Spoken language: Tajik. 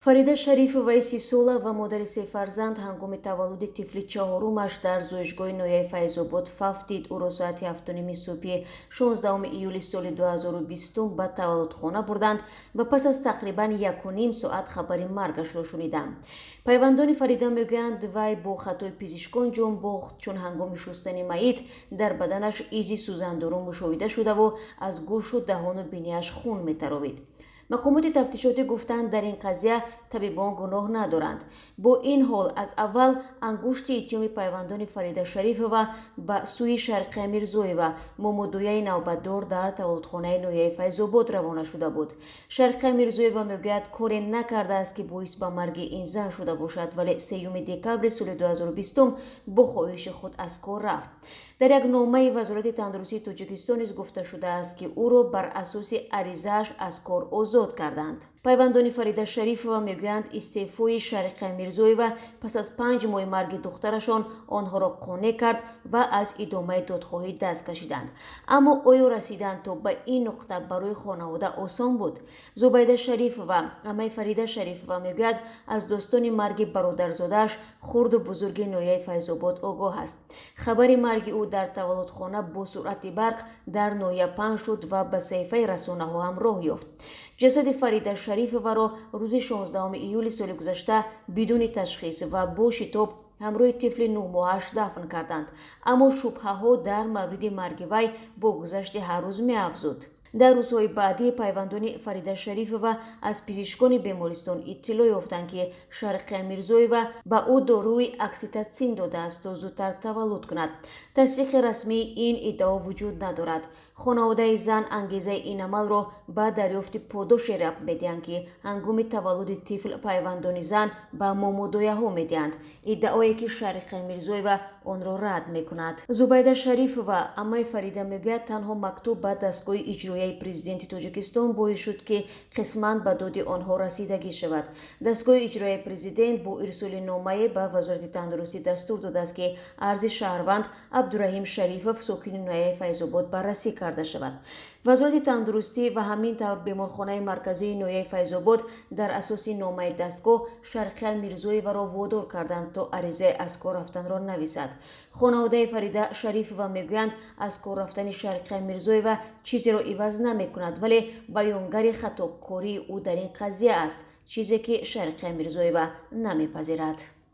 фарида шарифоваи 30 сола ва модари 3 фарзанд ҳангоми таваллуди тифли чаҳорумаш дар зоиҷгоҳи ноҳияи Файзобод фавт дид. Ӯро соати 7 субҳи 16 июли соли 2020 ба таваллудхона бурданд ва пас аз тақрибан 1.5 соат хабари маргашро шуниданд. пайвандони Фарида мегӯянд, вай бо хатои пизишкон ҷон бохт, чун ҳангоми шустани маит дар баданаш изи сӯзандору мушоҳида шудаву аз гӯшу даҳону бинияш хун метаровид. мақомоти тафтишотӣ гуфтанд, дар ин қазия табибон гуноҳ надоранд. бо ин ҳол аз аввал ангушти иттиҳоми пайвандони Фарида Шарифова ба сӯи Шарқия Мирзоева, момудояи навбатдор дар таваллудхонаи ноҳияи Файзобод равона шуда буд. Шарқия Мирзоева мегӯяд, коре накардааст ки боис ба марги ин зан шуда бошад, вале 3 декабри соли 2020 бо хоҳиши худ аз кор рафт. дар як номаи Вазорати тандурустии Тоҷикистон низ гуфта шудааст, ки ӯро бар асоси аризааш аз кор озод карданд. пайвандони Фарида Шарифова мегӯянд, истеъфои Шарқия Мирзоева пас аз 5 моҳи марги духтарашон онҳоро қонеъ кард ва аз идомаи додхоҳӣ даст кашиданд. аммо оё расидан то ба ин нуқта барои хонавода осон буд? Зубайда Шарифова, амаи Фарида Шарифова, мегӯяд, аз достони марги бародарзодааш хурду бузурги ноҳияи Файзобод огоҳ аст. хабари марги ӯ дар таваллудхона бо суръати барқ дар ноҳия паҳн шуд ва ба саҳифаи расонаҳо ҳам роҳ ёфт. ҷасади Фарида Шарифоваро рӯзи 16 июли соли гузашта бидуни ташхис ва бо шитоб ҳамроҳи тифли 9 моҳааш дафн карданд, аммо шубҳаҳо дар мавриди марги вай бо гузашти ҳар рӯз меафзуд. дар рӯзҳои баъдӣ пайвандони Фарида Шарифова аз пизишкони бемористон иттилоъ ёфтанд, ки Шарқия Мирзоева ба ӯ доруи окситотсин додааст то зудтар таваллуд кунад. тасдиқи расмии ин иддао вуҷуд надорад. хонаводаи зан ангезаи ин амалро ба дарёфти подоши рабт медиҳанд, ки ҳангоми таваллуди тифл пайвандони зан ба момудояҳо медиҳанд, иддаое ки Шарқия Мирзоева онро рад мекунад. Зубайда Шарифова, амаи Фарида, мегӯяд, танҳо мактуб ба дастгоҳи иҷроияи президенти Тоҷикистон боис шуд, ки қисман ба доди онҳо расидагӣ шавад. дастгоҳи иҷроияи президент бо ирсоли номае ба Вазорати тандурустӣ дастур додааст, ки арзи шаҳрванд Абдураҳим Шарифов, сокини ноҳияи Файзобод, баррасӣ карда шавад. Вазорати тандурустӣ ва ҳамин тавр беморхонаи марказии ноҳияи Файзобод дар асоси номаи дастгоҳ Шарқия Мирзоеваро водор карданд, то аризаи аз кор рафтанро нависад. хонаводаи Фарида Шарифова мегӯянд, аз кор рафтани Шарқия Мирзоева чизеро иваз намекунад, вале баёнгари хатокории ӯ дар ин қазия аст, чизе ки Шарқия Мирзоева намепазирад.